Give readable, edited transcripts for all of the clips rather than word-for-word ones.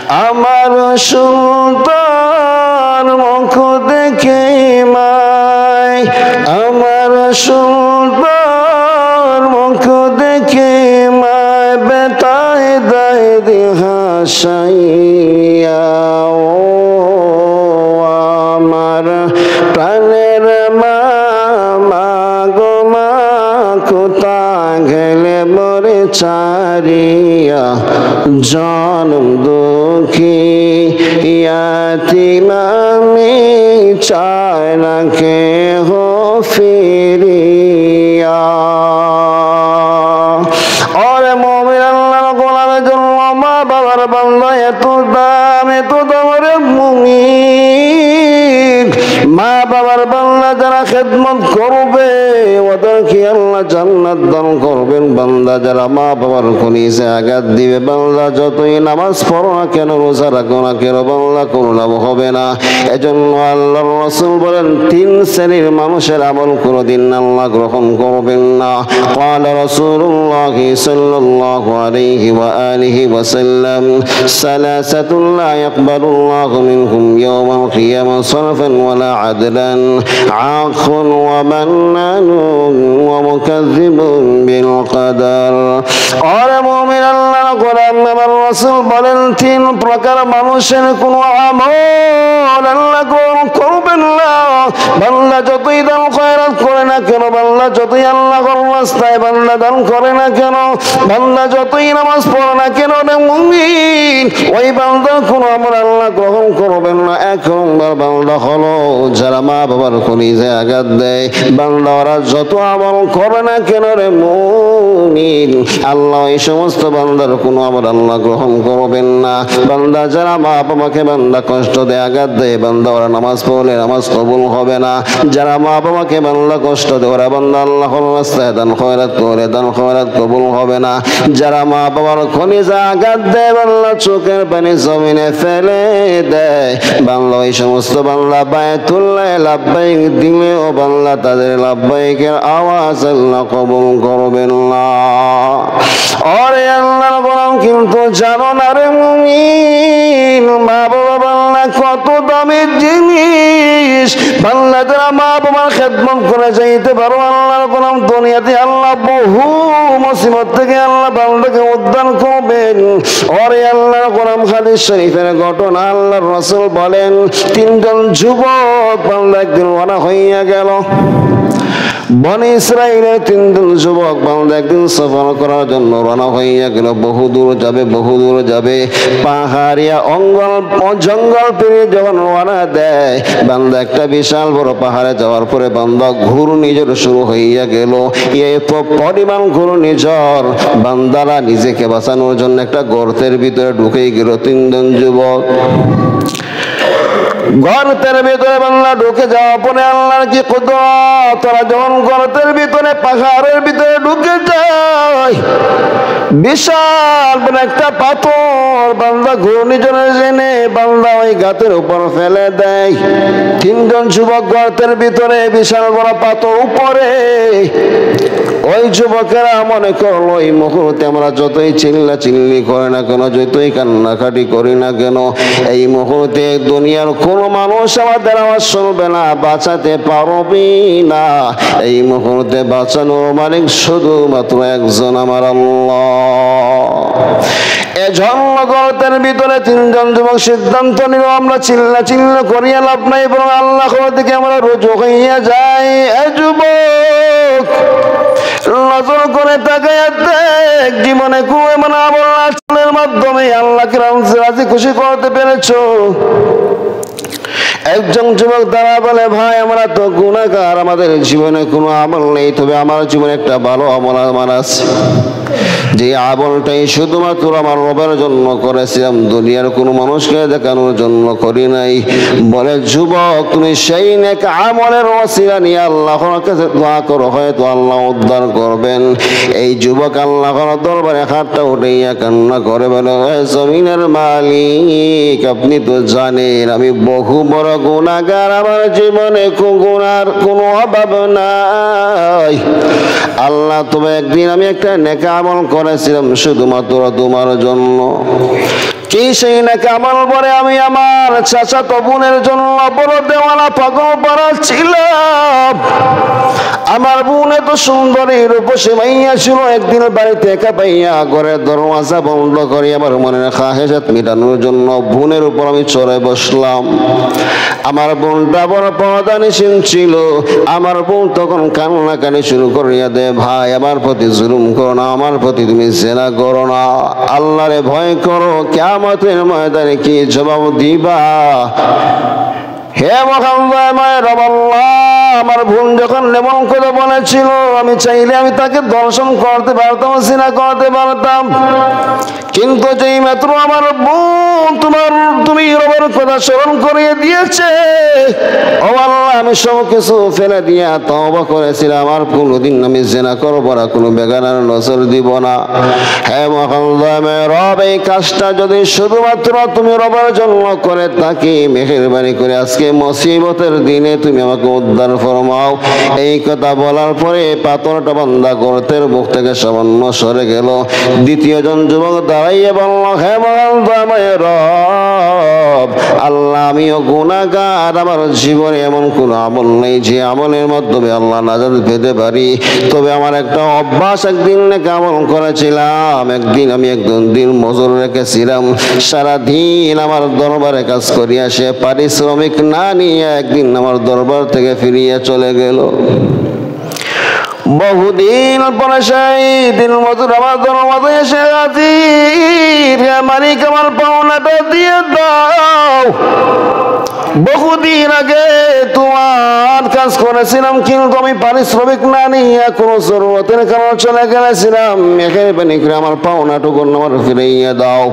আমার সুন্দর মুখ দেখে মায়, আমার সুন্দর মুখ দেখে মায় বেতায় দায় দিহাসাইয়া। ও আমার প্রাণের মা, মা গো মা কোথায় গেলে মরে ছাড়িয়া, জনম দুঃখী ইয়াতীম আমি চাই না কেহ ফিরিয়া। ওরে মুমিন আল্লাহর গোলামের জন্য মা বাবার বান্দা এত দাম, এত দাম রে মুমিন। মা বাবার বান্দা যারা খেদমত করবে ওদেরকে আল্লাহ জান্নাত দান করবেন। বান্দা যারা মা বাবার কলিজায় আঘাত দিবে, বান্দা যতই নামাজ পড়ো না কেন, রোজা রাখো না কেন, বান্দা কোনো লাভ হবে না। এজন্য আল্লাহর রাসূল বলেন 3 শ্রেণীর মানুষের আমল কোনদিন আল্লাহ গ্রহণ করবেন না। قال رسول الله صلى الله عليه وآله وسلم ثلاثة لا يقبل الله منهم يوم القيامة صرفا ولا عدلا عاق ومنان ومكذب بالقدر। قال মুমিন আল্লাহর গোলাম আমার রাসূল বলেন 3 প্রকার মানুষের কোনো আমল আল্লাহ গ্রহণ করবেন না। বান্দা যতই দান খয়রাত করে না কেন, বান্দা যতই আল্লাহর রাস্তায় বান্দা দান করে না কেন, বান্দা যতই নামাজ পড়ে না কেন রে মুমিন, ওই বান্দার কোনো আমল আল্লাহ গ্রহণ করবেন না। 1 নম্বর বান্দা হলো যারা মা বাবার কলিজায় আঘাত দেয়। বান্দা ওরা যত আমল করে না কেন রে মুমিন, আল্লাহ এই সমস্ত বান্দার কোনো আমল আল্লাহ গ্রহণ করবেন না। বান্দা যারা মা বাবাকে বান্দা কষ্ট দেয়, আঘাত দেয়, বান্দা ওরা নামাজ পড়লে নামাজ কবুল হবে না। যারা মা বাবাকে বান্দা কষ্ট দেয় ওরা বান্দা আল্লাহর রাস্তায় দান খয়রাত করে, দান খয়রাত কবুল হবে না। যারা মা বাবার কলিজায় আঘাত দেয়, বান্দা চোখের পানি জমিনে ফেলে দেয়, বান্দা ওই সমস্ত বান্দা বায়তুল্লাহ লাব্বাইক দিলেও বান্দা তাদের লাব্বাইকের আওয়াজ আল্লাহ কবুল করবেন না। ওরে আল্লাহর গোলাম কিন্তু জানো না রে মুমিন, মা বাবা বান্দা কত দামের জিনিস। বান্দা যারা মা বাবার খেদমত করে যাইতে পারো আল্লাহর গোলাম, দুনিয়াতে আল্লাহ বহু মুসিবত থেকে আল্লাহ বান্দাকে উদ্ধার করবেন। ওরে আল্লাহর গোলাম হাদিস শরীফের ঘটনা আল্লাহর রাসূল বলেন 3 জন যুবক বান্দা একদিন রওনা হইয়া গেল। বনি ইসরাইলের 3 জন যুবক বান্দা একদিন সফর করার জন্য রওনা হইয়া গেল। বহু দূর যাবে, বহু দূর যাবে, পাহাড়িয়া জঙ্গল পেরিয়ে যখন রওনা দেয়, বান্দা একটা বিশাল বড় পাহাড়ে যাওয়ার পরে বান্দা ঘূর্ণিঝড় শুরু হইয়া গেল। এত পরিমাণ ঘূর্ণিঝড়, বান্দারা নিজেকে বাঁচানোর জন্য একটা গর্তের ভিতরে ঢুকে গেল। 3 জন যুবক গর্তের ভিতরে বান্দা ঢুকে যাওয়ার পরে আল্লাহর কি কুদরত, তারা যখন গর্তের ভিতরে পাহাড়ের ভিতরে ঢুকে যায়, বিশাল একটা পাথর বান্দা ঘূর্ণিঝড়ে জেনে বান্দা ওই গাতের উপর ফেলে দেয়। 3 জন যুবক গর্তের ভিতরে, বিশাল বড় পাথর উপরে। ওই যুবকেরা মনে করলো এই মুহূর্তে আমরা যতই চিল্লা চিল্লি করে না কেন, যতই কান্নাকাটি করি না কেন, এই মুহূর্তে দুনিয়ার কোন মানুষ আমাদের আওয়াজ শুনবে না, বাঁচাতে পারবি না। এই মুহূর্তে বাঁচানোর মালিক শুধুমাত্র একজন, আমার আল্লাহ। এজন্য গর্তের ভিতরে 3 জন যুবক সিদ্ধান্ত নিল আমরা চিল্লা চিল্লা করিয়া লাভ নাই, বরং আল্লাহর দিকে আমরা রুজু হইয়া যাই। এ যুবক নজর করে তাকাইয়া দেখ, জীবনে কোন এমন আমল আচরণের মাধ্যমে আল্লাহকে রাজি খুশি করতে পেরেছো? একজন যুবক দ্বারা বলে, ভাই আমরা তো গুনাহগার, আমাদের জীবনে কোনো আমল নেই, তবে আমার জীবনে একটা ভালো আমল আমার আছে, যে আমলটাই শুধুমাত্র আমার রবের জন্য করেছিলাম, দুনিয়ার কোনো মানুষকে দেখানোর জন্য করি নাই। বলে, যুবক তুমি সেই নেক আমলের ওসিলা নিয়ে আল্লাহর কাছে দোয়া করো, হয়তো আল্লাহ উদ্ধার করবেন। এই যুবক আল্লাহর দরবারে হাতটা উঠাইয়া কান্না করে বলে, জমিনের মালিক আপনি তো জানেন আমি বহু বড় গুনাহগার, আমার জীবনে গুনার কোনো অভাব নাই। আল্লাহ তবে একদিন আমি একটা নেক আমল করেছিলাম শুধুমাত্র তোমার জন্য, কি সেই নাকি আমল পরে আমি আমার চাচাতো বোনের জন্য বড় দেওয়ানা পাগল পাড়া ছিলাম। আমার বোন এত সুন্দরী রূপসী মাইয়া ছিল, একদিন বাড়িতে একা পাইয়া ঘরের দরওয়াজা বন্ধ করে আমার মনের খাহেসাত মেটানোর জন্য বোনের উপর আমি চড়ে বসলাম। আমার বোনটা বড় পর্দানিসীন ছিল। আমার বোন তখন কান্নাকানি শুরু করিয়া দে, ভাই আমার প্রতি জুলুম করো না, আমার প্রতি তুমি জেনা করো না, আল্লাহরে ভয় করো, কিয়ামতের ময়দানে কি জবাব দিবা? হে মহান দয়াময় রব আল্লাহ, আমার বোন যখন এমন করে বলেছিল, আমি চাইলে আমি তাকে দর্শন করতে পারতাম, জিনা করতে পারতাম, কিন্তু যেই মাত্র আমার বোন তুমি রবের কথা স্মরণ করিয়ে দিয়েছে, ও আল্লাহ আমি সব কিছু ফেলে দিয়া তওবা করেছিলাম, আর কোনোদিন আমি জিনা করব না, কোনো বেগানার নজর দিব না। হে মহান দয়াময় রব, এই কাজটা যদি শুধুমাত্র তুমি রবের জন্য করে থাকি, মেহেরবানি করে আজকে মুসিবতের দিনে তুমি আমাকে উদ্ধার ফরমাও। এই কথা বলার পরে পাথরটা বান্দা গর্তের মুখ থেকে সামান্য সরে গেল। দ্বিতীয় জন যুবক দাঁড়াইয়ে বলল, হে মহান দয়াময় রব আল্লাহ, আমিও গুনাহগার, আমার জীবনে এমন কোন আমল নেই যে আমলের মাধ্যমে আল্লাহ নাজাত পেতে পারি, তবে আমার একটা অভ্যাস, একদিন নাকি আমল করেছিলাম, একদিন আমি একজন দিন মজুর রেখেছিলাম, সারাদিন আমার দরবারে কাজ করিয়া সে পারিশ্রমিক না নিয়ে একদিন আমার দরবার থেকে ফিরিয়ে চলে গেল। বহুদিন পরে সেই দিন মজুর আমার দরবারে এসে হাজির, মালিক আমার পাওনাটা দিয়ে দাও, বহুদিন আগে তোমার কাজ করেছিলাম, কিন্তু আমি পারিশ্রমিক না নিয়ে কোনো জরুরতের কারণে চলে গেছিলাম, মেহেরবানি করে আমার পাওনাটুকু আমার ফিরিয়ে দাও।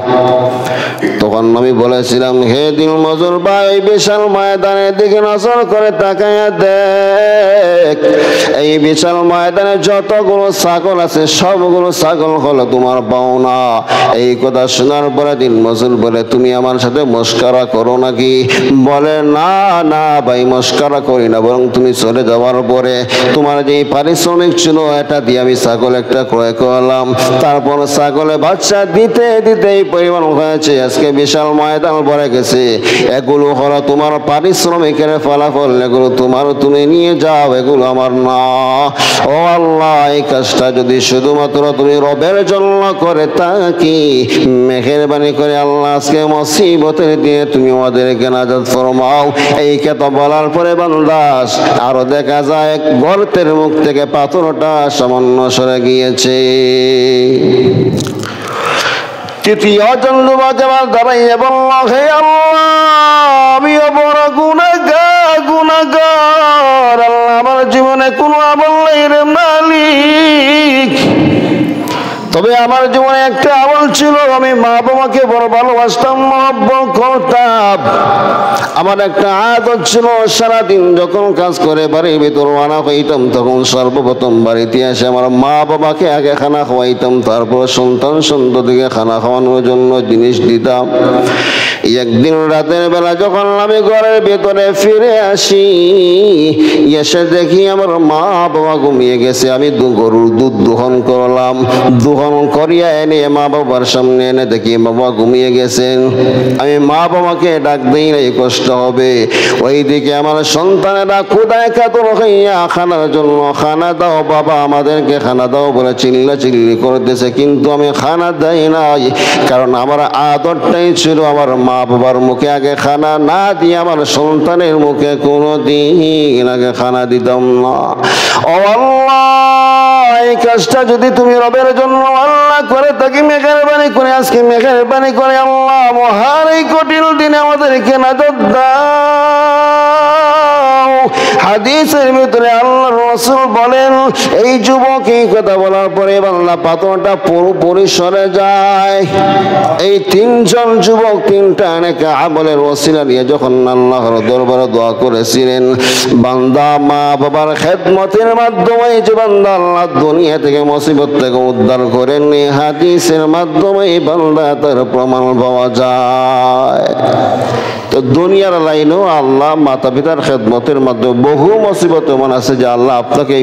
তখন আমি বলেছিলাম, হে দিন মজুর ভাই, বিশাল ময়দানের দিকে নজর করে তাকাইয়া দেখ, এই বিশাল ময়দানে যতগুলো ছাগল আছে সবগুলো ছাগল হলো তোমার পাওনা। এই কথা শোনার পরে দিন মজুর বলে, তুমি আমার সাথে মস্কারা করো নাকি? বলে, না না ভাই, মস্কারা করি না, বরং তুমি চলে যাওয়ার পরে তোমার যে পারিশ্রমিক ছিল এটা দিয়ে আমি ছাগল একটা ক্রয় করলাম, তারপর ছাগলে বাচ্চা দিতে দিতে এই পরিমাণ হয়েছে, আজকে বিশাল ময়দান ভরে গেছে, এগুলো হলো তোমার পারিশ্রমিকের ফলাফল, এগুলো তুমি নিয়ে যাও, এগুলো আমার না। ও আল্লাহ, এই কাজটা যদি শুধুমাত্র তুমি রবের জন্য করে থাকি, মেহেরবানি করে আল্লাহ আজকে মুসিবতের দিনে তুমি আমাদেরকে নাজাত ফরমাও। এই কথা বলার পরে বান্দাস আরো দেখা যায় গর্তের মুখ থেকে পাথরটা সামান্য সরে গিয়েছে। তৃতীয় জন যুবক আমার দাঁড়াইয়া বলল, হে আল্লাহ, আমিও বড় গুনাহগার, আল্লাহ আমার জীবনে কোনো আমল নেই রে মালিক, তবে আমার জীবনে একটা আমল ছিল, আমি মা বাবাকে বড় ভালোবাসতাম, মহব্বত করতাম। আমার একটা আদত ছিল, সারাদিন যখন কাজ করে বাড়ির ভিতর আনা হইতাম, তখন সর্বপ্রথম বাড়িতে এসে আমার মা বাবাকে আগে খানা খাওয়াইতাম, তারপর সন্তান সন্ততিকে খানা খাওয়ানোর জন্য জিনিস দিতাম। একদিন রাতের বেলা যখন আমি ঘরের ভেতরে ফিরে আসি, এসে দেখি আমার মা বাবা ঘুমিয়ে গেছে। আমি গরুর দুধ দোহন করলাম, দোহন করিয়া এনে মা বাবার সামনে এনে দেখি বাবা ঘুমিয়ে গেছেন। আমি মা বাবাকে ডাক দিই নাই, কষ্ট হবে। ওইদিকে আমার সন্তানেরা ক্ষুধায় কাতর হইয়া খানার জন্য, খানা দাও বাবা, আমাদেরকে খানা দাও বলে চিল্লা চিল্লি করতেছে, কিন্তু আমি খানা দেই নাই, কারণ আমার আদরটাই ছিল আমার মা বাবার মুখে আগে খানা না দিয়ে আমার সন্তানের মুখে কোনোদিন আগে খানা দিতাম না। ও আল্লাহ, এই কাজটা যদি তুমি রবের জন্য আল্লাহ করে থাকি, মেহেরবানি করে আজকে মেহেরবানি করে আল্লাহ মহান এই কঠিন দিনে আমাদেরকে নাজাত দাও। হাদিসের ভিতরে আল্লাহর রাসূল বলেন, এই যুবক এই কথা বলার পরে বান্দা পাথরটা পুরোপুরি সরে যায়। এই তিনজন যুবক তিনটা অনেক আমলের ওসিলা নিয়ে যখন আল্লাহর দরবারে দোয়া করেছিলেন, বান্দা মা বাবার খেদমতের মাধ্যমে যে বান্দা আল্লাহ দুনিয়া থেকে মুসিবত থেকে উদ্ধার করেন, হাদিসের মাধ্যমে বান্দা তার প্রমাণ পাওয়া যায়। তো দুনিয়ার লাইনেও আল্লাহ মাতা পিতার খেদমতের মাধ্যমে বহু মুসিবত এমন আছে যে আল্লাহ আপনাকে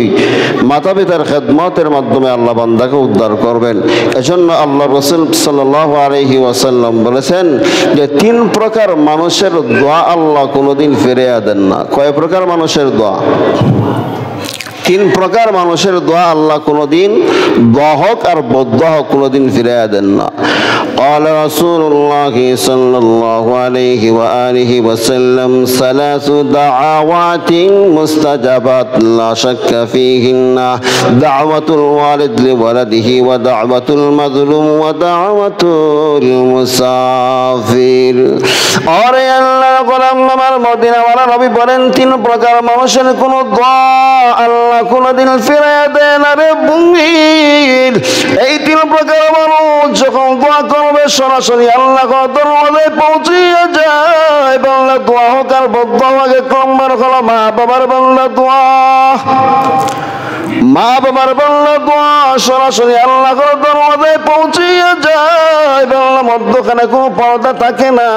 মাতা পিতার খেদমতের মাধ্যমে আল্লাহ বান্দাকে উদ্ধার করবেন। এজন্য আল্লাহ রাসূল সাল্লাল্লাহু আলাইহি ওয়াসাল্লাম বলেছেন যে 3 প্রকার মানুষের দোয়া আল্লাহ কোনোদিন ফিরিয়ে দেন না। কয় প্রকার মানুষের দোয়া? 3 প্রকার মানুষের দোয়া আল্লাহ কোনোদিন দোয়া হোক আর বদদোয়া হোক কোনোদিন ফিরিয়ে দেন না। قال رسول الله صلى الله عليه وآله وسلم 3 دعوات مستجابات لا شك فيهن دعوة الوالد لولده ودعوة المظلوم ودعوة المسافر। और আল্লাহ গোলাম আমার মদিনাওয়ালা নবী বলেন 3 প্রকার মানুষের কোন দোয়া আল্লাহ কোনদিন ফিরিয়ে দেন না রে মুমিন। এই 3 প্রকার মানুষ যখন দোয়া করবে সরাসরি আল্লাহর দরবারে পৌঁছে যায়। বাংলা দোয়া হোক আর বদদোয়া হোক, 1 নম্বর হলো মা বাবার বাংলা দোয়া। মা বাবার বাংলা দোয়া সরাসরি আল্লাহর দরবারে পৌঁছে যায়। বাংলা মধ্যখানে কোনো পর্দা থাকে না।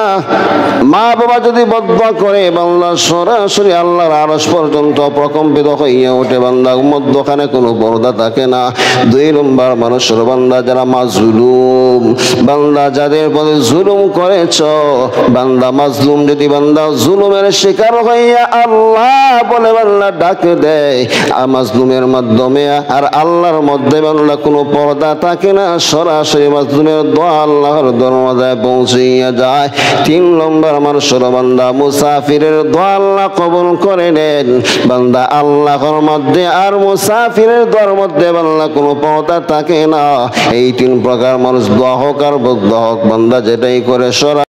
মা বাবা যদি বদদোয়া করে বাংলা সরাসরি আল্লাহর আরশ পর্যন্ত প্রকম্পিত হয়ে ওঠে। বান্দা মধ্যখানে কোনো পর্দা থাকে না। 2 নম্বর মানুষের বান্দা যারা মাজলুম, বান্দা যাদের প্রতি জুলুম করেছ, বান্দা মাজলুম যদি বান্দা জুলুমের শিকার হইয়া আল্লাহ বলে বান্দা ডাকে দেয় মাজলুমের মাধ্যমে আর আল্লাহর মধ্যে বান্দা কোনো পর্দা থাকে না, সরাসরি মাজলুমের দোয়া আল্লাহর দরওয়াজায় পৌঁছিয়া যায়। 3 নম্বর মানুষের বান্দা মুসাফিরের দোয়া আল্লাহ কবুল করে নেন। বান্দা আল্লাহর মধ্যে আর মুসাফিরের দোয়ার মধ্যে বান্দা কোনো পর্দা থাকে না। এই 3 প্রকার মানুষ দোয়া হোক আর বদদোয়া হোক বান্দা যেটাই করে সরা